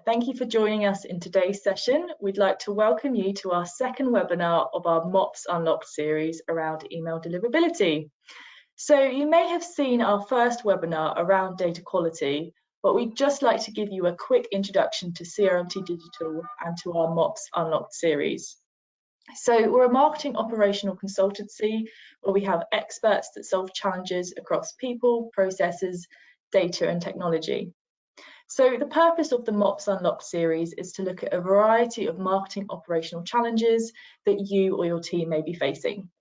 Thank you for joining us in today's session. We'd like to welcome you to our second webinar of our MOps Unlocked series around email deliverability. So you may have seen our first webinar around data quality, but we'd just like to give you a quick introduction to CRMT Digital and to our MOps Unlocked series. So we're a marketing operational consultancy where we have experts that solve challenges across people, processes, data and technology. So the purpose of the MOps Unlocked series is to look at a variety of marketing operational challenges that you or your team may be facing.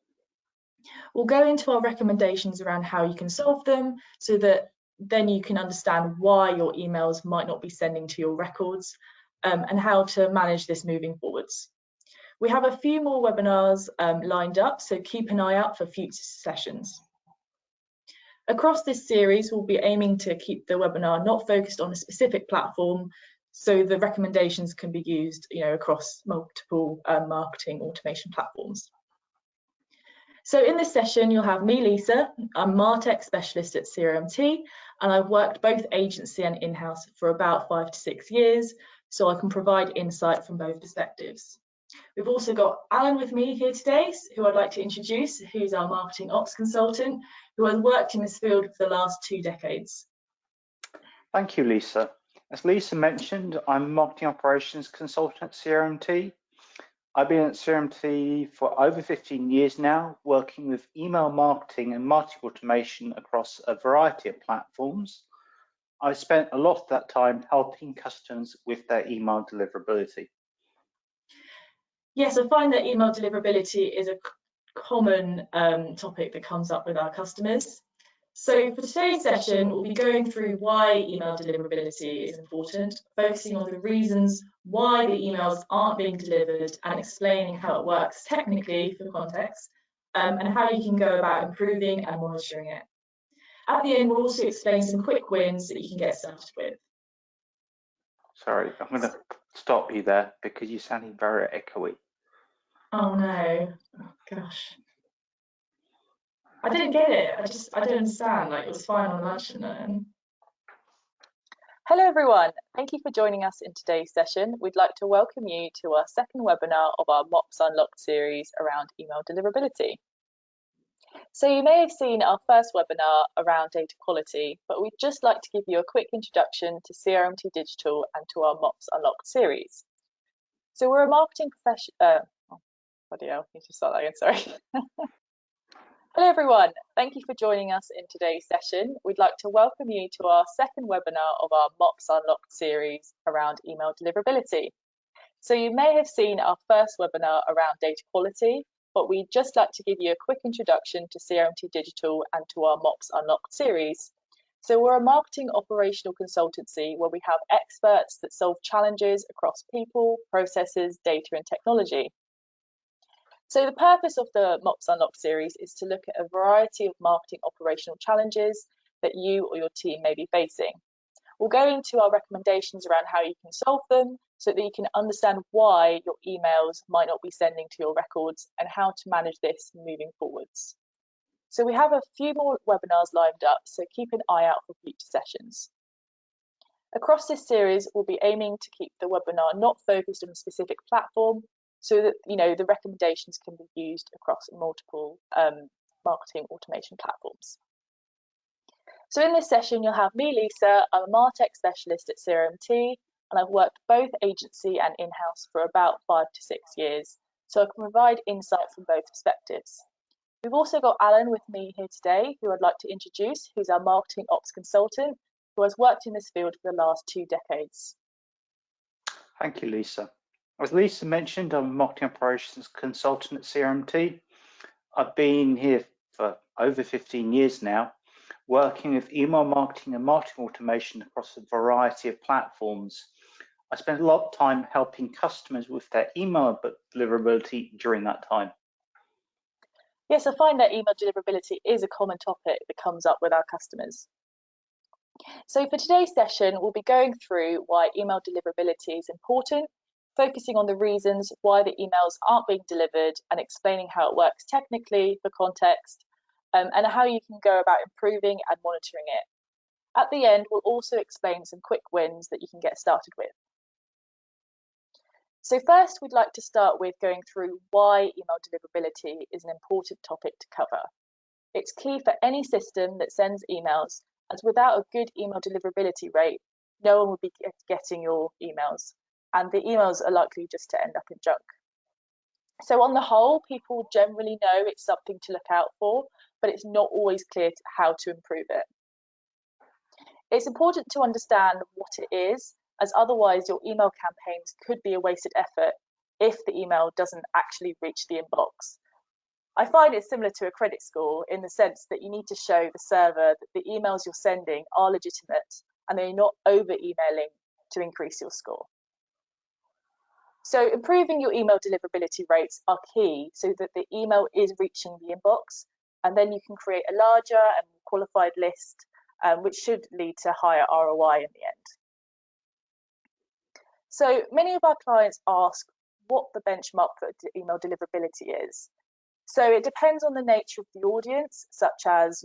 We'll go into our recommendations around how you can solve them so that then you can understand why your emails might not be sending to your records and how to manage this moving forwards. We have a few more webinars lined up, so keep an eye out for future sessions. Across this series, we'll be aiming to keep the webinar not focused on a specific platform, so the recommendations can be used, across multiple marketing automation platforms. So in this session, you'll have me, Lisa. I'm MarTech specialist at CRMT, and I've worked both agency and in-house for about 5 to 6 years, so I can provide insight from both perspectives. We've also got Alan with me here today, who I'd like to introduce, who's our marketing ops consultant, who has worked in this field for the last 2 decades. Thank you, Lisa. As Lisa mentioned, I'm a marketing operations consultant at CRMT. I've been at CRMT for over 15 years now, working with email marketing and marketing automation across a variety of platforms. I've spent a lot of that time helping customers with their email deliverability. Yes, I find that email deliverability is a common topic that comes up with our customers. So for today's session, we'll be going through why email deliverability is important, focusing on the reasons why the emails aren't being delivered and explaining how it works technically for context, and how you can go about improving and monitoring it. At the end, we'll also explain some quick wins that you can get started with. Sorry, I'm going to stop you there because you're sounding very echoey. Oh no, oh, gosh. I didn't get it. I don't understand. Like, it was fine on lunch and then. Hello everyone, thank you for joining us in today's session. We'd like to welcome you to our second webinar of our MOps Unlocked series around email deliverability. So you may have seen our first webinar around data quality, but we'd just like to give you a quick introduction to CRMT Digital and to our MOps Unlocked series. So we're a marketing professional. Bloody hell, I need to start that again, sorry. Hello everyone, thank you for joining us in today's session. We'd like to welcome you to our second webinar of our MOps Unlocked series around email deliverability. So you may have seen our first webinar around data quality, but we'd just like to give you a quick introduction to CRMT Digital and to our MOps Unlocked series. So we're a marketing operational consultancy where we have experts that solve challenges across people, processes, data and technology. So the purpose of the MOps Unlocked series is to look at a variety of marketing operational challenges that you or your team may be facing. We'll go into our recommendations around how you can solve them so that you can understand why your emails might not be sending to your records and how to manage this moving forwards. So we have a few more webinars lined up, so keep an eye out for future sessions. Across this series, we'll be aiming to keep the webinar not focused on a specific platform, so that the recommendations can be used across multiple marketing automation platforms. So in this session, you'll have me, Lisa. I'm a MarTech specialist at CRMT, and I've worked both agency and in-house for about 5 to 6 years, so I can provide insight from both perspectives. We've also got Alan with me here today, who I'd like to introduce, who's our marketing ops consultant, who has worked in this field for the last 2 decades. Thank you, Lisa. As Lisa mentioned, I'm a marketing operations consultant at CRMT. I've been here for over 15 years now, working with email marketing and marketing automation across a variety of platforms. I spent a lot of time helping customers with their email deliverability during that time. Yes, I find that email deliverability is a common topic that comes up with our customers. So for today's session, we'll be going through why email deliverability is important, focusing on the reasons why the emails aren't being delivered and explaining how it works technically for context, and how you can go about improving and monitoring it. At the end, we'll also explain some quick wins that you can get started with. So first, we'd like to start with going through why email deliverability is an important topic to cover. It's key for any system that sends emails, as without a good email deliverability rate, no one will be getting your emails, and the emails are likely just to end up in junk. So on the whole, people generally know it's something to look out for, but it's not always clear how to improve it. It's important to understand what it is, as otherwise your email campaigns could be a wasted effort if the email doesn't actually reach the inbox. I find it similar to a credit score in the sense that you need to show the server that the emails you're sending are legitimate and they're not over-emailing to increase your score. So improving your email deliverability rates are key so that the email is reaching the inbox, and then you can create a larger and more qualified list, which should lead to higher ROI in the end. So many of our clients ask what the benchmark for email deliverability is. So it depends on the nature of the audience, such as,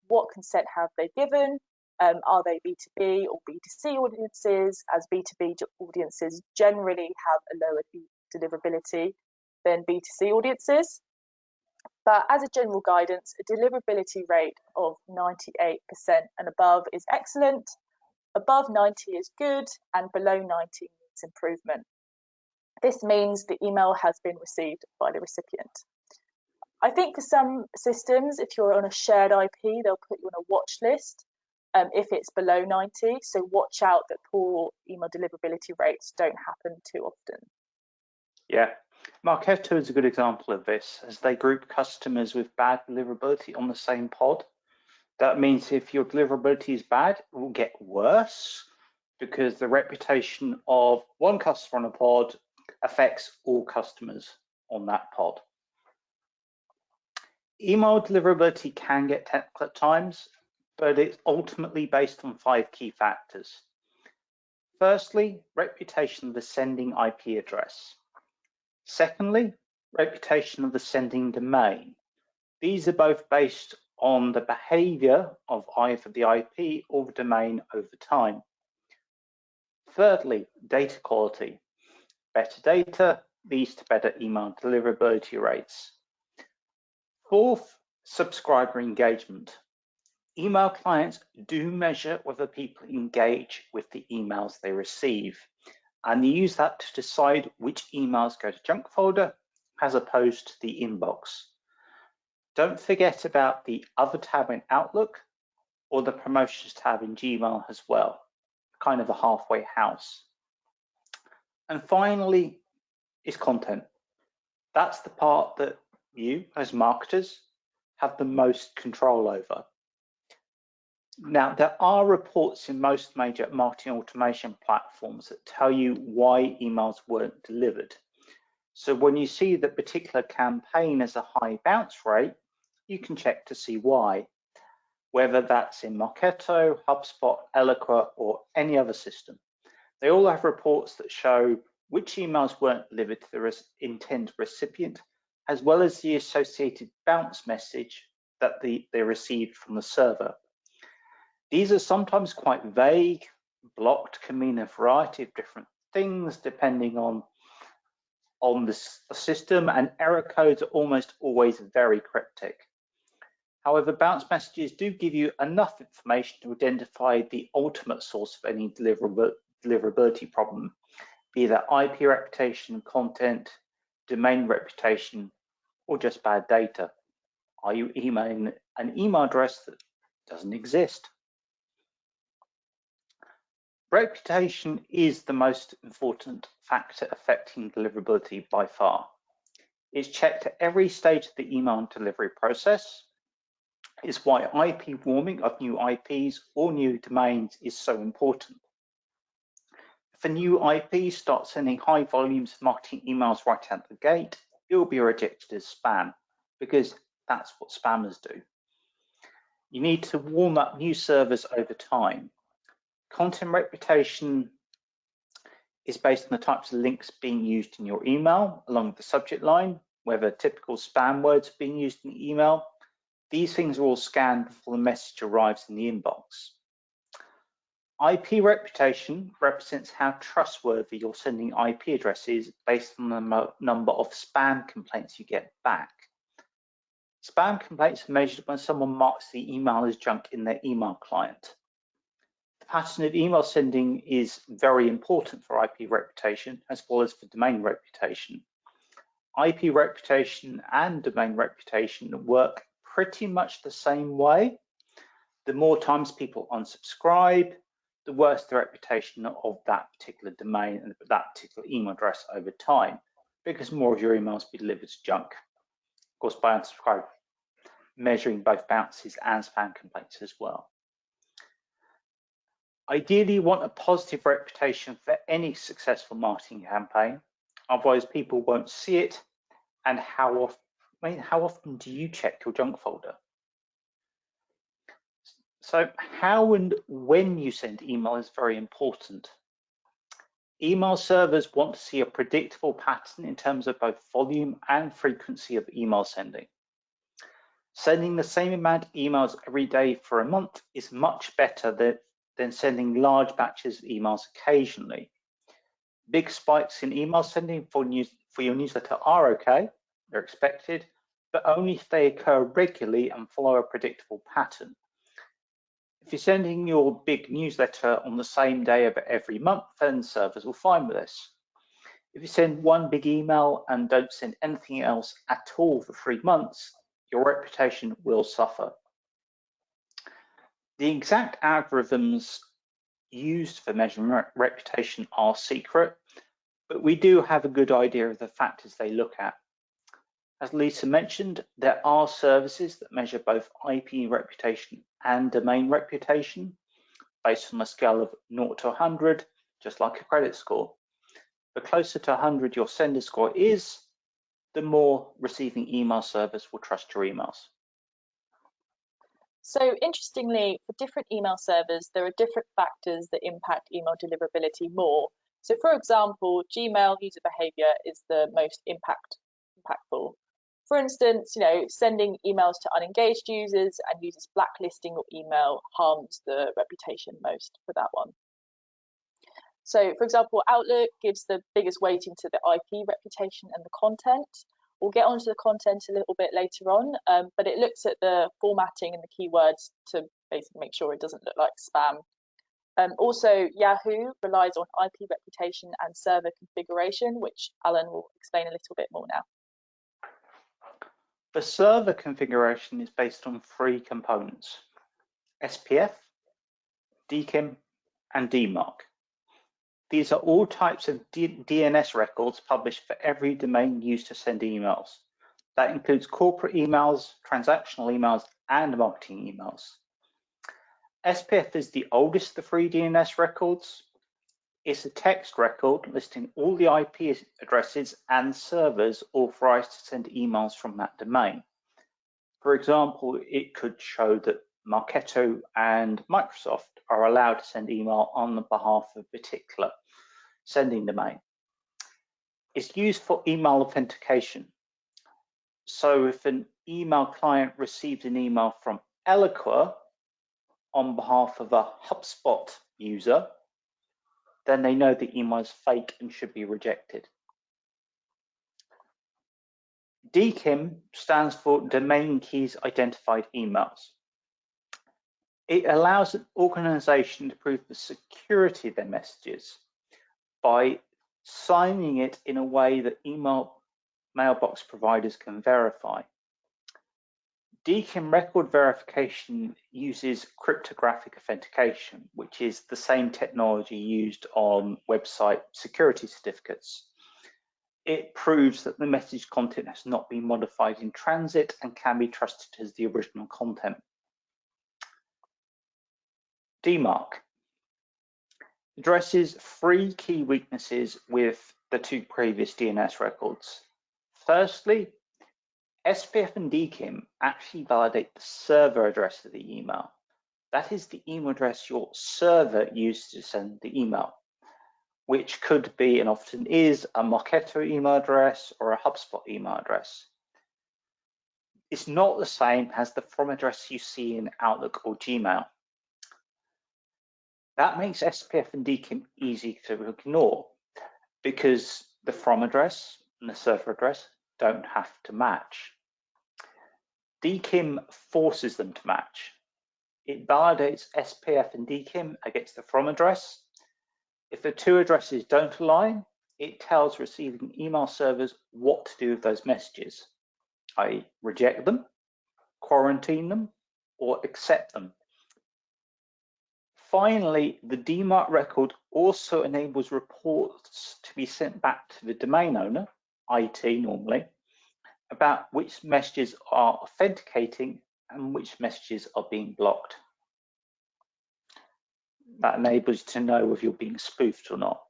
what consent have they given? Are they B2B or B2C audiences? As B2B audiences generally have a lower deliverability than B2C audiences. But as a general guidance, a deliverability rate of 98% and above is excellent, above 90 is good, and below 90 needs improvement. This means the email has been received by the recipient. I think for some systems, if you're on a shared IP, they'll put you on a watch list if it's below 90. So watch out that poor email deliverability rates don't happen too often. Yeah, Marketo is a good example of this, as they group customers with bad deliverability on the same pod. That means if your deliverability is bad, it will get worse because the reputation of one customer on a pod affects all customers on that pod. Email deliverability can get technical at times, but it's ultimately based on 5 key factors. Firstly, reputation of the sending IP address. Secondly, reputation of the sending domain. These are both based on the behavior of either the IP or the domain over time. Thirdly, data quality. Better data leads to better email deliverability rates. Fourth, subscriber engagement. Email clients do measure whether people engage with the emails they receive, and they use that to decide which emails go to junk folder as opposed to the inbox. Don't forget about the other tab in Outlook or the promotions tab in Gmail as well, kind of a halfway house. And finally is content. That's the part that you as marketers have the most control over. Now, there are reports in most major marketing automation platforms that tell you why emails weren't delivered. So when you see that particular campaign has a high bounce rate, you can check to see why, whether that's in Marketo, HubSpot, Eloqua, or any other system. They all have reports that show which emails weren't delivered to the intended recipient, as well as the associated bounce message that they received from the server. These are sometimes quite vague. Blocked can mean a variety of different things depending on the system, and error codes are almost always very cryptic. However, bounce messages do give you enough information to identify the ultimate source of any deliverability problem, be that IP reputation, content, domain reputation, or just bad data. Are you emailing an email address that doesn't exist? Reputation is the most important factor affecting deliverability by far. It's checked at every stage of the email delivery process. It's why IP warming of new IPs or new domains is so important. If a new IP starts sending high volumes of marketing emails right out the gate, it will be rejected as spam, because that's what spammers do. You need to warm up new servers over time. Content reputation is based on the types of links being used in your email, along with the subject line, whether typical spam words are being used in the email. These things are all scanned before the message arrives in the inbox. IP reputation represents how trustworthy your sending IP address is based on the number of spam complaints you get back. Spam complaints are measured when someone marks the email as junk in their email client. The pattern of email sending is very important for IP reputation as well as for domain reputation. IP reputation and domain reputation work pretty much the same way. The more times people unsubscribe, the worse the reputation of that particular domain and that particular email address over time, because more of your emails will be delivered as junk. Of course, by unsubscribe, measuring both bounces and spam complaints as well. Ideally, you want a positive reputation for any successful marketing campaign, otherwise people won't see it. And how often do you check your junk folder? So how and when you send email is very important. Email servers want to see a predictable pattern in terms of both volume and frequency of email sending. Sending the same amount of emails every day for a month is much better than sending large batches of emails occasionally. Big spikes in email sending for your newsletter are okay, they're expected, but only if they occur regularly and follow a predictable pattern. If you're sending your big newsletter on the same day of every month, then servers will fine with this. If you send one big email and don't send anything else at all for 3 months, your reputation will suffer. The exact algorithms used for measuring reputation are secret, but we do have a good idea of the factors they look at. As Lisa mentioned, there are services that measure both IP reputation and domain reputation based on a scale of 0 to 100, just like a credit score. The closer to 100 your sender score is, the more receiving email servers will trust your emails. So interestingly, for different email servers, there are different factors that impact email deliverability more. So for example, Gmail user behavior is the most impactful. For instance, sending emails to unengaged users and users blacklisting your email harms the reputation most for that one. So for example, Outlook gives the biggest weighting to the IP reputation and the content. We'll get onto the content a little bit later on, but it looks at the formatting and the keywords to basically make sure it doesn't look like spam. Also, Yahoo relies on IP reputation and server configuration, which Alan will explain a little bit more now. The server configuration is based on 3 components: SPF, DKIM, and DMARC. These are all types of DNS records published for every domain used to send emails. That includes corporate emails, transactional emails, and marketing emails. SPF is the oldest of the 3 DNS records. It's a text record listing all the IP addresses and servers authorized to send emails from that domain. For example, it could show that Marketo and Microsoft are allowed to send email on the behalf of a particular sending domain. It's used for email authentication. So if an email client receives an email from Eloqua on behalf of a HubSpot user, then they know the email is fake and should be rejected. DKIM stands for Domain Keys Identified Emails. It allows an organization to prove the security of their messages by signing it in a way that email mailbox providers can verify. DKIM record verification uses cryptographic authentication, which is the same technology used on website security certificates. It proves that the message content has not been modified in transit and can be trusted as the original content. DMARC addresses 3 key weaknesses with the 2 previous DNS records. Firstly, SPF and DKIM actually validate the server address of the email. That is the email address your server used to send the email, which could be and often is a Marketo email address or a HubSpot email address. It's not the same as the from address you see in Outlook or Gmail. That makes SPF and DKIM easy to ignore because the from address and the server address don't have to match. DKIM forces them to match. It validates SPF and DKIM against the from address. If the two addresses don't align, it tells receiving email servers what to do with those messages, i.e. reject them, quarantine them, or accept them. Finally, the DMARC record also enables reports to be sent back to the domain owner, IT normally, about which messages are authenticating and which messages are being blocked. That enables you to know if you're being spoofed or not.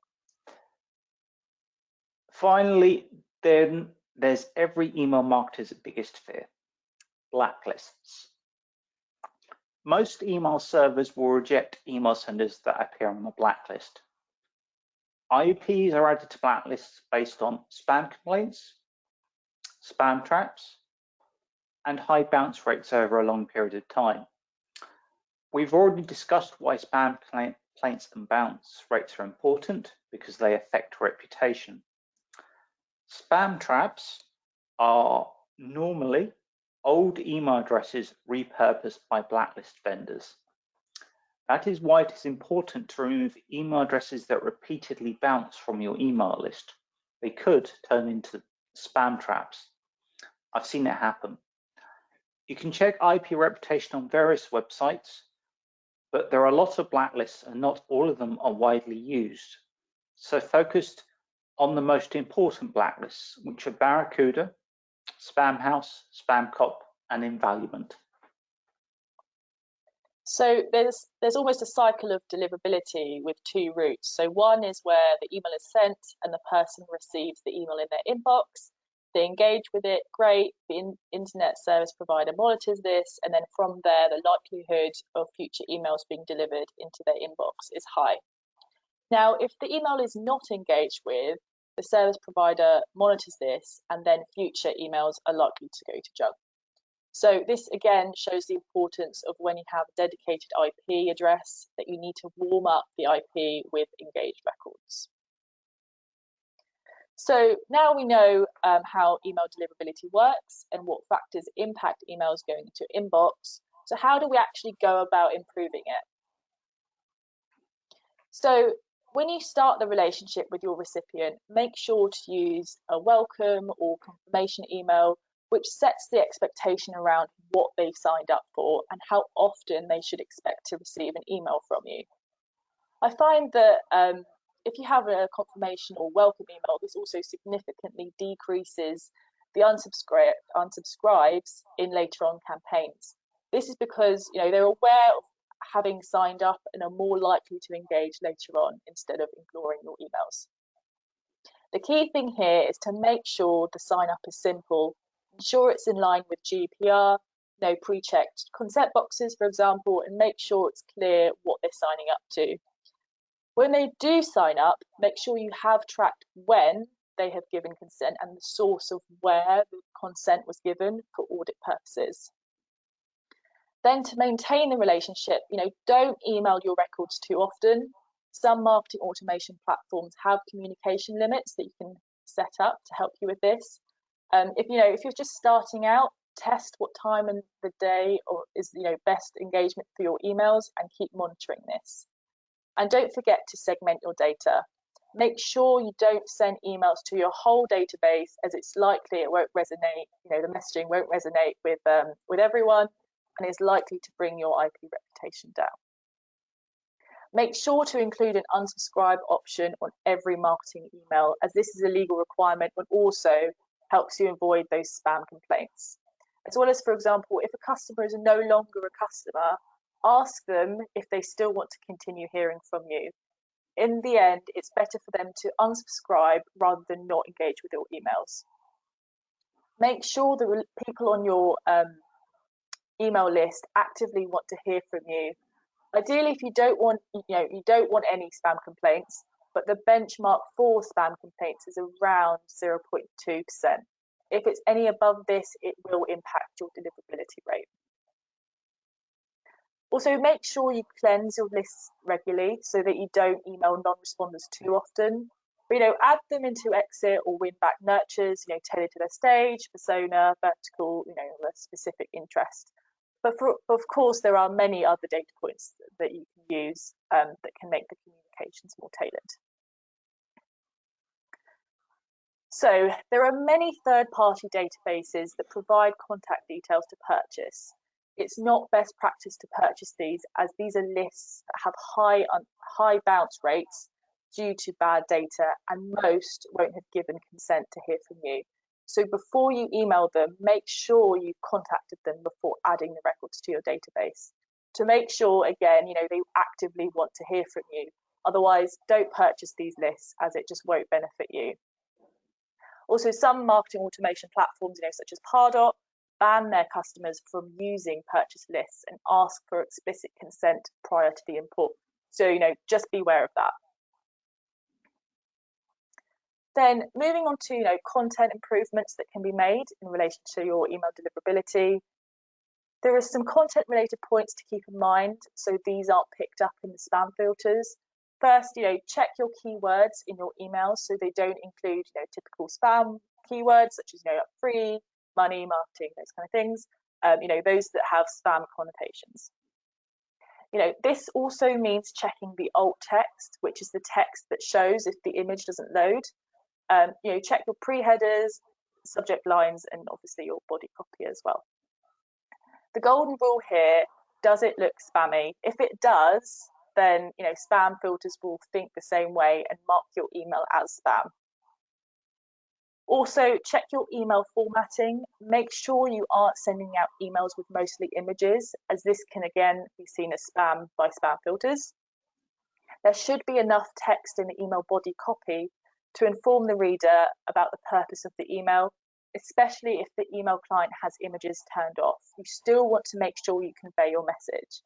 Finally, then there's every email marketer's biggest fear, blacklists. Most email servers will reject email senders that appear on the blacklist. IPs are added to blacklists based on spam complaints, spam traps, and high bounce rates over a long period of time. We've already discussed why spam complaints and bounce rates are important because they affect reputation. Spam traps are normally old email addresses repurposed by blacklist vendors. That is why it is important to remove email addresses that repeatedly bounce from your email list. They could turn into spam traps. I've seen it happen. You can check IP reputation on various websites, but there are lots of blacklists and not all of them are widely used. So focused on the most important blacklists, which are Barracuda, Spamhaus, Spamcop, and Invaluable. So there's almost a cycle of deliverability with two routes. So one is where the email is sent and the person receives the email in their inbox. They engage with it, great. The internet service provider monitors this, and then from there, the likelihood of future emails being delivered into their inbox is high. Now, if the email is not engaged with, the service provider monitors this, and then future emails are likely to go to junk. So this again shows the importance of when you have a dedicated IP address that you need to warm up the IP with engaged records. So now we know how email deliverability works and what factors impact emails going into inbox. So how do we actually go about improving it? So when you start the relationship with your recipient, make sure to use a welcome or confirmation email which sets the expectation around what they've signed up for and how often they should expect to receive an email from you. I find that if you have a confirmation or welcome email, this also significantly decreases the unsubscribes in later on campaigns. This is because they're aware of having signed up and are more likely to engage later on instead of ignoring your emails. The key thing here is to make sure the sign up is simple. Ensure it's in line with GDPR, no pre-checked consent boxes, for example, and make sure it's clear what they're signing up to. When they do sign up, make sure you have tracked when they have given consent and the source of where the consent was given for audit purposes. Then to maintain the relationship, don't email your records too often. Some marketing automation platforms have communication limits that you can set up to help you with this. If you're just starting out, test what time in the day is best engagement for your emails and keep monitoring this. And don't forget to segment your data. Make sure you don't send emails to your whole database, as it's likely it won't resonate. The messaging won't resonate with everyone, and is likely to bring your IP reputation down. Make sure to include an unsubscribe option on every marketing email, as this is a legal requirement and also helps you avoid those spam complaints. As well as, for example, if a customer is no longer a customer, ask them if they still want to continue hearing from you. In the end, it's better for them to unsubscribe rather than not engage with your emails. Make sure the people on your email list actively want to hear from you. Ideally, if you don't want any spam complaints, but the benchmark for spam complaints is around 0.2%. If it's any above this, it will impact your deliverability rate. Also, make sure you cleanse your lists regularly so that you don't email non-responders too often. But, add them into exit or win back nurtures, tailored to their stage, persona, vertical, a specific interest. But of course, there are many other data points that you can use that can make the communications more tailored. So there are many third-party databases that provide contact details to purchase. It's not best practice to purchase these, as these are lists that have high bounce rates due to bad data, and most won't have given consent to hear from you. So before you email them, make sure you've contacted them before adding the records to your database, to make sure, again, they actively want to hear from you. Otherwise, don't purchase these lists, as it just won't benefit you. Also, some marketing automation platforms, such as Pardot, ban their customers from using purchase lists and ask for explicit consent prior to the import. So, just be aware of that. Then moving on to, content improvements that can be made in relation to your email deliverability. There are some content related points to keep in mind, so these aren't picked up in the spam filters. First, check your keywords in your emails so they don't include, typical spam keywords such as, free, money, marketing, those kind of things. Those that have spam connotations. This also means checking the alt text, which is the text that shows if the image doesn't load. Check your pre-headers, subject lines, and obviously your body copy as well. The golden rule here: does it look spammy? If it does, then spam filters will think the same way and mark your email as spam. Also, check your email formatting. Make sure you aren't sending out emails with mostly images, as this can again be seen as spam by spam filters. There should be enough text in the email body copy to inform the reader about the purpose of the email, especially if the email client has images turned off. You still want to make sure you convey your message.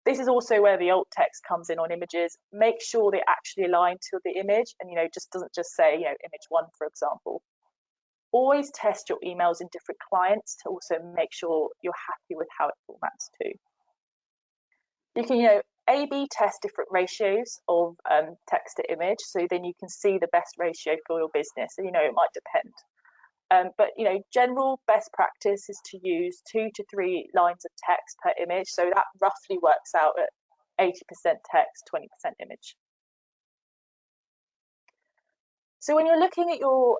This is also where the alt text comes in on images. Make sure they actually align to the image and, doesn't just say, image 1, for example. Always test your emails in different clients to also make sure you're happy with how it formats too. You can, A/B test different ratios of text to image, so then you can see the best ratio for your business. And, it might depend. But general best practice is to use 2 to 3 lines of text per image. So that roughly works out at 80% text, 20% image. So when you're looking at your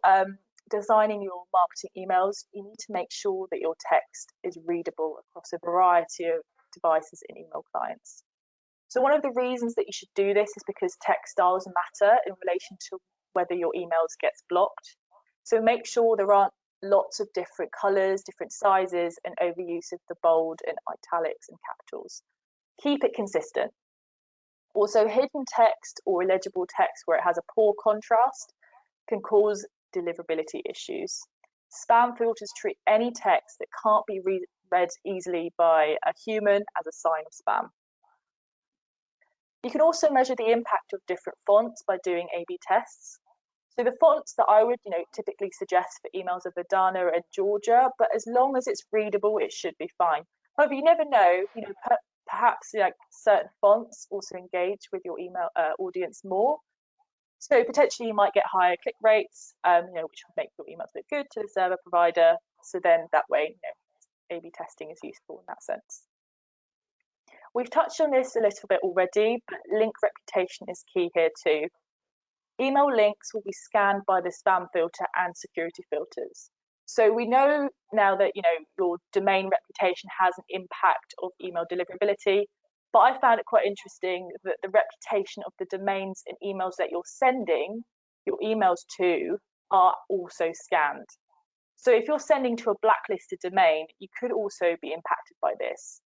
designing your marketing emails, you need to make sure that your text is readable across a variety of devices in email clients. So one of the reasons that you should do this is because text styles matter in relation to whether your emails gets blocked. So make sure there aren't lots of different colors, different sizes, and overuse of the bold and italics and capitals. Keep it consistent. Also, hidden text or illegible text where it has a poor contrast can cause deliverability issues. Spam filters treat any text that can't be read easily by a human as a sign of spam. You can also measure the impact of different fonts by doing A/B tests. So the fonts that I would, typically suggest for emails are Verdana and Georgia, but as long as it's readable, it should be fine. However, you never know, perhaps certain fonts also engage with your email audience more. So potentially you might get higher click rates, which would make your emails look good to the server provider. So then that way, A/B testing is useful in that sense. We've touched on this a little bit already, but link reputation is key here too. Email links will be scanned by the spam filter and security filters. So we know now that your domain reputation has an impact of email deliverability, but I found it quite interesting that the reputation of the domains and emails that you're sending your emails to are also scanned. So if you're sending to a blacklisted domain, you could also be impacted by this.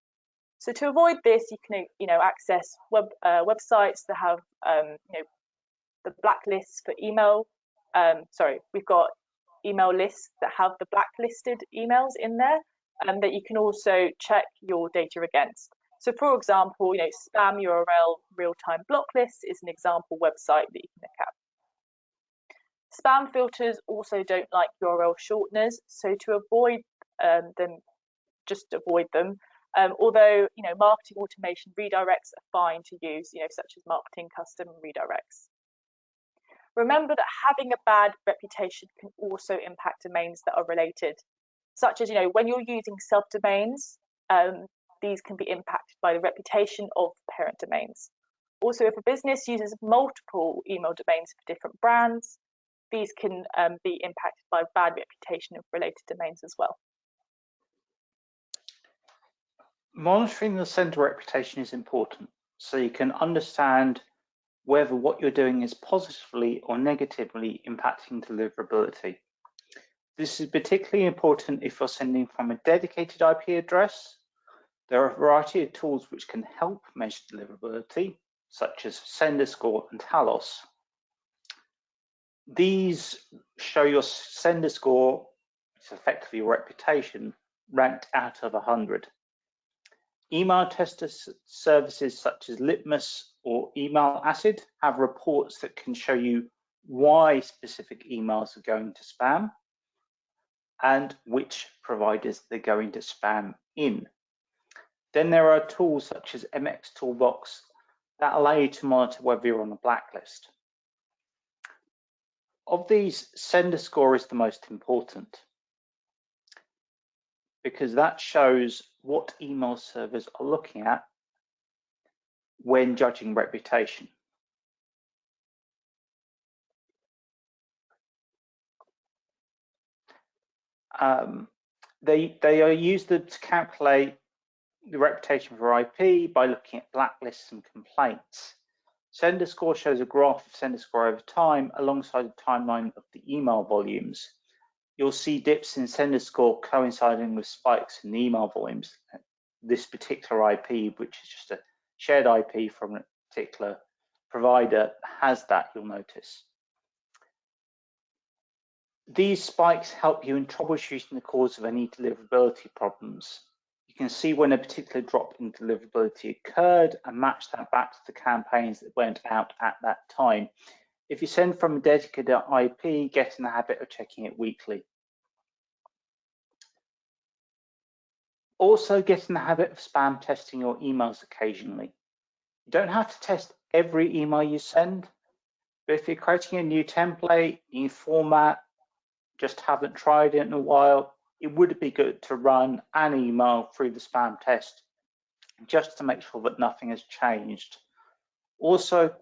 So to avoid this, you can access websites that have the blacklists for email. We've got email lists that have the blacklisted emails in there, that you can also check your data against. So for example, spam URL real-time block list is an example website that you can look at. Spam filters also don't like URL shorteners, so to avoid them, just avoid them. Although, marketing automation redirects are fine to use, such as marketing custom redirects. Remember that having a bad reputation can also impact domains that are related, such as, when you're using subdomains, these can be impacted by the reputation of parent domains. Also, if a business uses multiple email domains for different brands, these can be impacted by bad reputation of related domains as well. Monitoring the sender reputation is important so you can understand whether what you're doing is positively or negatively impacting deliverability. This is particularly important if you're sending from a dedicated IP address. There are a variety of tools which can help measure deliverability, such as Sender Score and Talos. These show your sender score, which is effectively your reputation, ranked out of 100. Email tester services such as Litmus or Email Acid have reports that can show you why specific emails are going to spam and which providers they're going to spam in. Then there are tools such as MX Toolbox that allow you to monitor whether you're on a blacklist. Of these, sender score is the most important because that shows what email servers are looking at when judging reputation. They are used to calculate the reputation for IP by looking at blacklists and complaints. Sender score shows a graph of sender score over time alongside the timeline of the email volumes. You'll see dips in sender score coinciding with spikes in the email volumes. This particular IP, which is just a shared IP from a particular provider, has that, you'll notice. These spikes help you in troubleshooting the cause of any deliverability problems. You can see when a particular drop in deliverability occurred and match that back to the campaigns that went out at that time. If you send from a dedicated IP, get in the habit of checking it weekly. Also, get in the habit of spam testing your emails occasionally. You don't have to test every email you send, but if you're creating a new template, new format, just haven't tried it in a while, it would be good to run an email through the spam test just to make sure that nothing has changed. Also,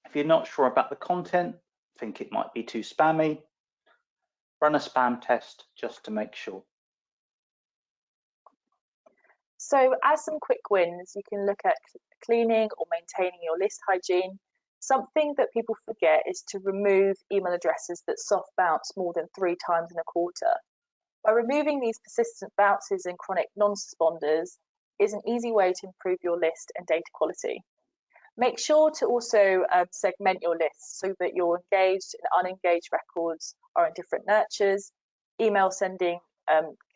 if you're not sure about the content, think it might be too spammy, run a spam test just to make sure. So as some quick wins, you can look at cleaning or maintaining your list hygiene. Something that people forget is to remove email addresses that soft bounce more than 3 times in a quarter. By removing these persistent bounces and chronic non-responders is an easy way to improve your list and data quality. Make sure to also segment your list so that your engaged and unengaged records are in different nurtures. Email sending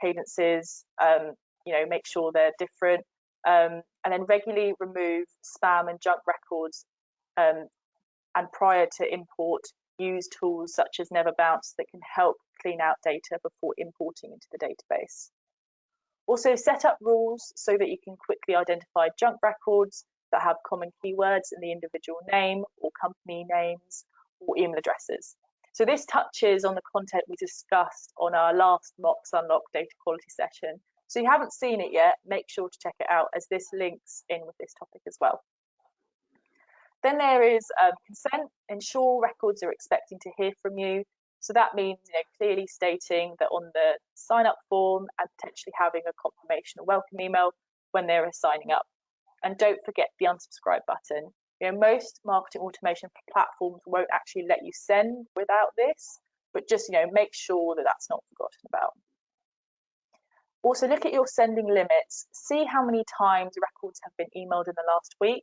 cadences, make sure they're different, and then regularly remove spam and junk records. And prior to import, use tools such as Never Bounce that can help clean out data before importing into the database. Also, set up rules so that you can quickly identify junk records that have common keywords in the individual name or company names or email addresses. So this touches on the content we discussed on our last MOPS Unlocked data quality session. So if you haven't seen it yet, make sure to check it out as this links in with this topic as well. Then there is consent. Ensure records are expecting to hear from you. So that means clearly stating that on the sign up form and potentially having a confirmation or welcome email when they're signing up. And don't forget the unsubscribe button. Most marketing automation platforms won't actually let you send without this, but just make sure that that's not forgotten about. Also look at your sending limits. See how many times records have been emailed in the last week.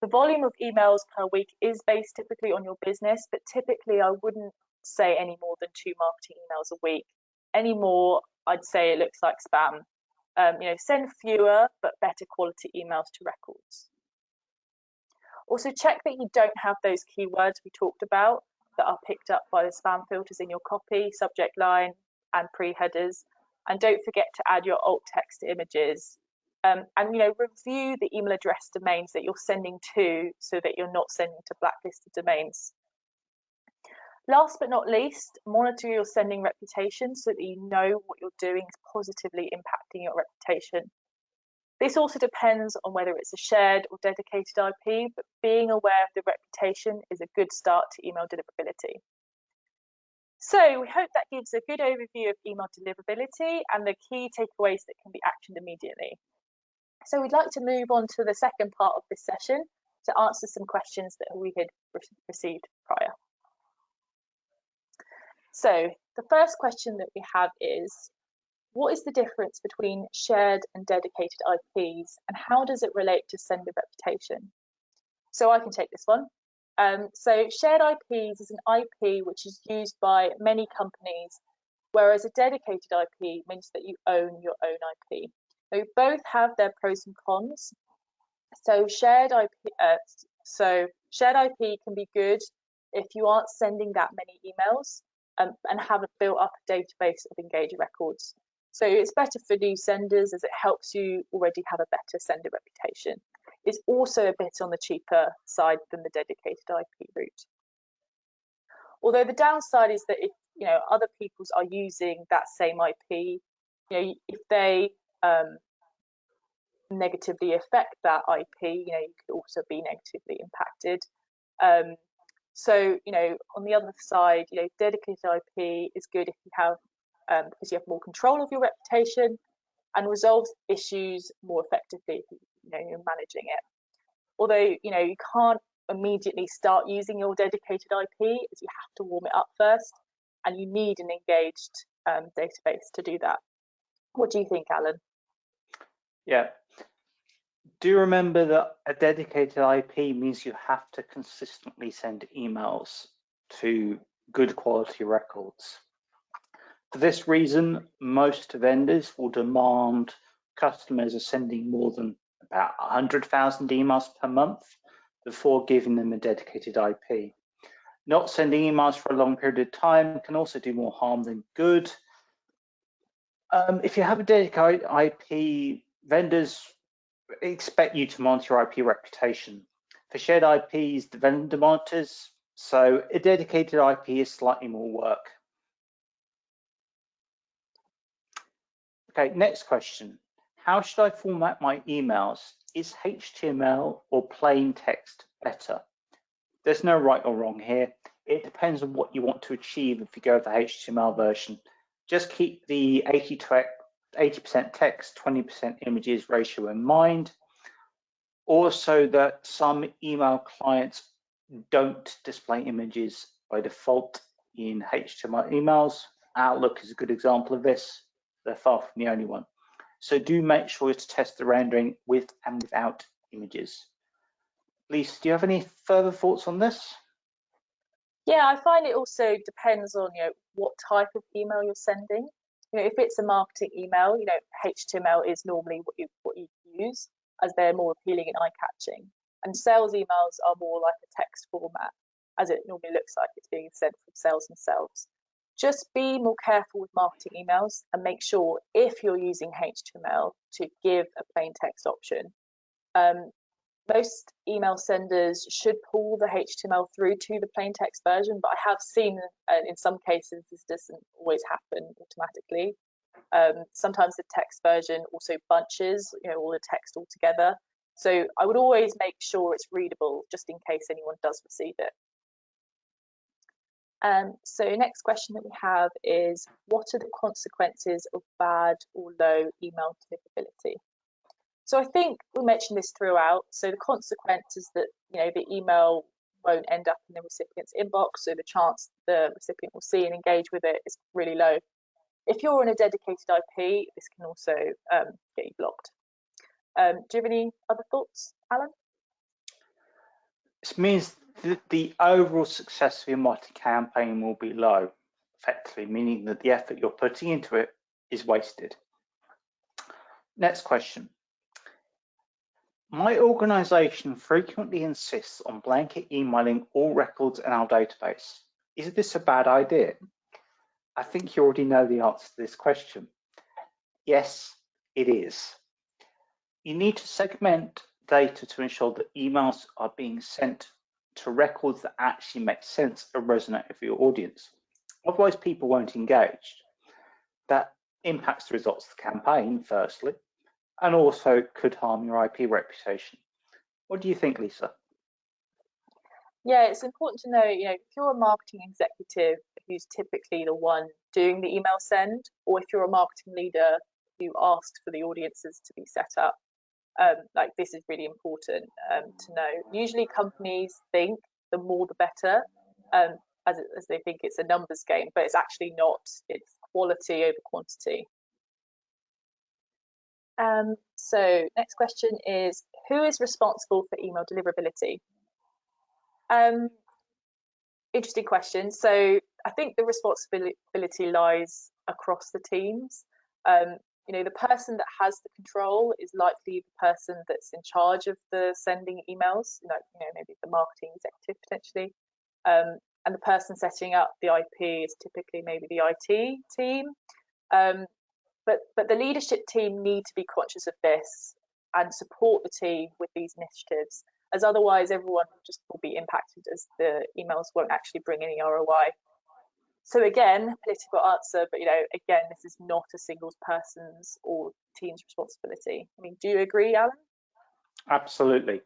The volume of emails per week is based typically on your business, but typically I wouldn't say any more than 2 marketing emails a week. Any more, I'd say it looks like spam. Send fewer but better quality emails to records. Also check that you don't have those keywords we talked about that are picked up by the spam filters in your copy, subject line, and pre-headers. And don't forget to add your alt text to images And review the email address domains that you're sending to, so that you're not sending to blacklisted domains. Last but not least, monitor your sending reputation so that you know what you're doing is positively impacting your reputation. This also depends on whether it's a shared or dedicated IP, but being aware of the reputation is a good start to email deliverability. So we hope that gives a good overview of email deliverability and the key takeaways that can be actioned immediately. So we'd like to move on to the second part of this session to answer some questions that we had received prior. So the first question that we have is, what is the difference between shared and dedicated IPs, and how does it relate to sender reputation? So I can take this one. So shared IPs is an IP which is used by many companies, whereas a dedicated IP means that you own your own IP. They both have their pros and cons. So shared IP can be good if you aren't sending that many emails and have built up a database of engaged records. So it's better for new senders as it helps you already have a better sender reputation. It's also a bit on the cheaper side than the dedicated IP route. Although the downside is that if other people are using that same IP, if they negatively affect that IP, you could also be negatively impacted. So on the other side, dedicated IP is good if you have because you have more control of your reputation and resolves issues more effectively if you're managing it. Although you can't immediately start using your dedicated IP, as you have to warm it up first, and you need an engaged database to do that. What do you think, Alan? Yeah. Do remember that a dedicated IP means you have to consistently send emails to good quality records. For this reason, most vendors will demand customers are sending more than about 100,000 emails per month before giving them a dedicated IP. Not sending emails for a long period of time can also do more harm than good. If you have a dedicated IP, vendors expect you to monitor your IP reputation. For shared IPs, the vendor monitors, so a dedicated IP is slightly more work. Okay, next question. How should I format my emails? Is HTML or plain text better? There's no right or wrong here. It depends on what you want to achieve if you go with the HTML version. Just keep the 80% text, 20% images ratio in mind. Also that some email clients don't display images by default in HTML emails. Outlook is a good example of this. They're far from the only one. So do make sure to test the rendering with and without images. Lisa, do you have any further thoughts on this? Yeah, I find it also depends on what type of email you're sending. If it's a marketing email, HTML is normally what you use, as they're more appealing and eye-catching. And sales emails are more like a text format, as it normally looks like it's being sent from sales themselves. Just be more careful with marketing emails and make sure if you're using HTML to give a plain text option. Most email senders should pull the HTML through to the plain text version, but I have seen in some cases this doesn't always happen automatically. Sometimes the text version also bunches, all the text all together. So I would always make sure it's readable, just in case anyone does receive it. So next question that we have is, what are the consequences of bad or low email deliverability? So I think we mentioned this throughout. So the consequence is that the email won't end up in the recipient's inbox, so the chance the recipient will see and engage with it is really low. If you're on a dedicated IP, this can also get you blocked. Do you have any other thoughts, Alan? This means that the overall success of your marketing campaign will be low, effectively meaning that the effort you're putting into it is wasted. Next question. My organization frequently insists on blanket emailing all records in our database. Is this a bad idea? I think you already know the answer to this question. Yes, it is. You need to segment data to ensure that emails are being sent to records that actually make sense and resonate with your audience. Otherwise, people won't engage. That impacts the results of the campaign, firstly, and also could harm your IP reputation. What do you think, Lisa? Yeah, it's important to know, if you're a marketing executive who's typically the one doing the email send, or if you're a marketing leader who asks for the audiences to be set up, this is really important to know. Usually companies think the more the better, as they think it's a numbers game, but it's actually not. It's quality over quantity. So next question is, who is responsible for email deliverability? Interesting question. So I think the responsibility lies across the teams. The person that has the control is likely the person that's in charge of the sending emails, maybe the marketing executive potentially. And the person setting up the IP is typically maybe the IT team. But the leadership team need to be conscious of this and support the team with these initiatives, as otherwise everyone just will be impacted as the emails won't actually bring any ROI. So again, political answer, but again, this is not a single person's or team's responsibility. I mean, do you agree, Alan? Absolutely.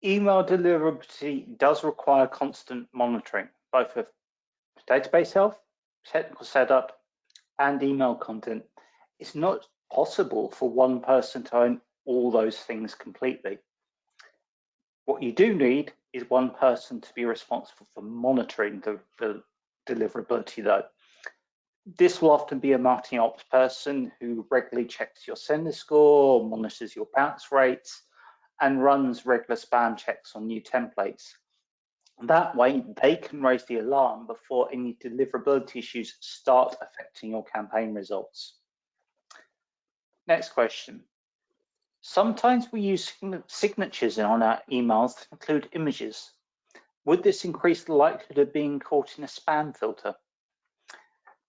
Email deliverability does require constant monitoring, both of database health, technical setup, and email content. It's not possible for one person to own all those things completely. What you do need is one person to be responsible for monitoring the deliverability, though. This will often be a marketing ops person who regularly checks your sender score, monitors your bounce rates, and runs regular spam checks on new templates. That way, they can raise the alarm before any deliverability issues start affecting your campaign results. Next question. Sometimes we use signatures on our emails that include images. Would this increase the likelihood of being caught in a spam filter?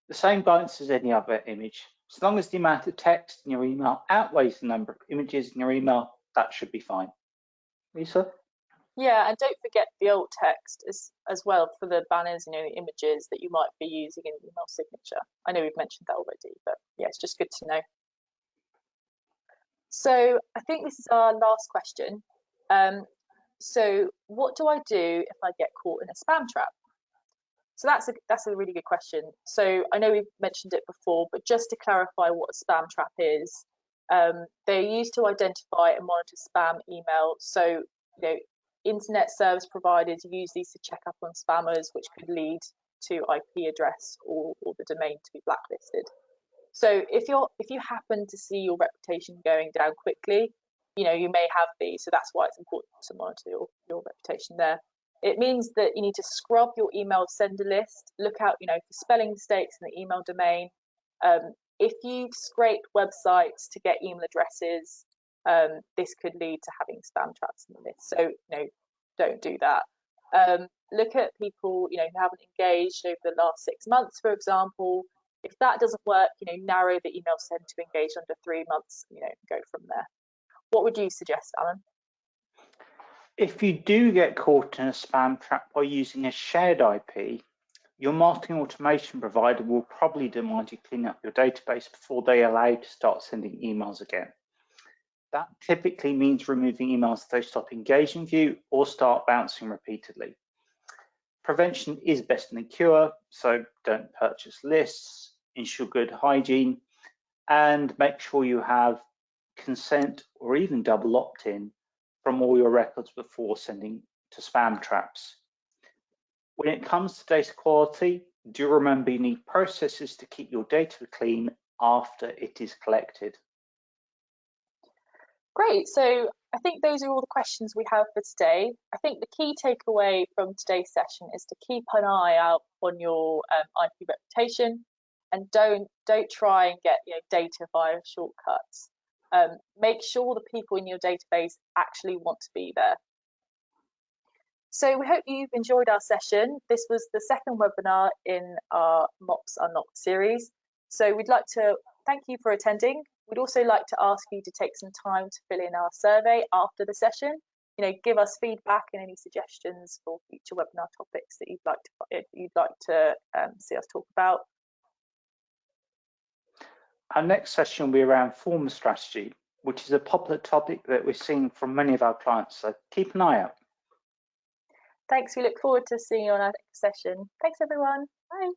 The same guidance as any other image. As long as the amount of text in your email outweighs the number of images in your email, that should be fine. Lisa? Yeah, and don't forget the alt text as well for the banners, the images that you might be using in the email signature. I know we've mentioned that already, but yeah, it's just good to know. So I think this is our last question. So what do I do if I get caught in a spam trap? So that's a really good question. So I know we've mentioned it before, but just to clarify what a spam trap is, they're used to identify and monitor spam email. So internet service providers use these to check up on spammers, which could lead to IP address or the domain to be blacklisted. So if you happen to see your reputation going down quickly, you may have these. So that's why it's important to monitor your reputation there. It means that you need to scrub your email sender list, look out, for spelling mistakes in the email domain. If you've scraped websites to get email addresses, this could lead to having spam traps in the list. So, don't do that. Look at people, who haven't engaged over the last 6 months, for example. If that doesn't work, narrow the email send to engage under 3 months, go from there. What would you suggest, Alan? If you do get caught in a spam trap by using a shared IP, your marketing automation provider will probably demand you clean up your database before they allow you to start sending emails again. That typically means removing emails if they stop engaging with you or start bouncing repeatedly. Prevention is better than cure, so don't purchase lists, ensure good hygiene, and make sure you have consent or even double opt-in from all your records before sending to spam traps. When it comes to data quality, do remember you need processes to keep your data clean after it is collected. Great, so I think those are all the questions we have for today. I think the key takeaway from today's session is to keep an eye out on your IP reputation, and don't try and get data via shortcuts. Make sure the people in your database actually want to be there. So we hope you've enjoyed our session. This was the second webinar in our MOPS Unlocked series. So we'd like to Thank you for attending. We'd also like to ask you to take some time to fill in our survey after the session. Give us feedback and any suggestions for future webinar topics that you'd like to see us talk about. Our next session will be around form strategy, which is a popular topic that we're seeing from many of our clients, so keep an eye out. Thanks, we look forward to seeing you on our next session. Thanks everyone, bye.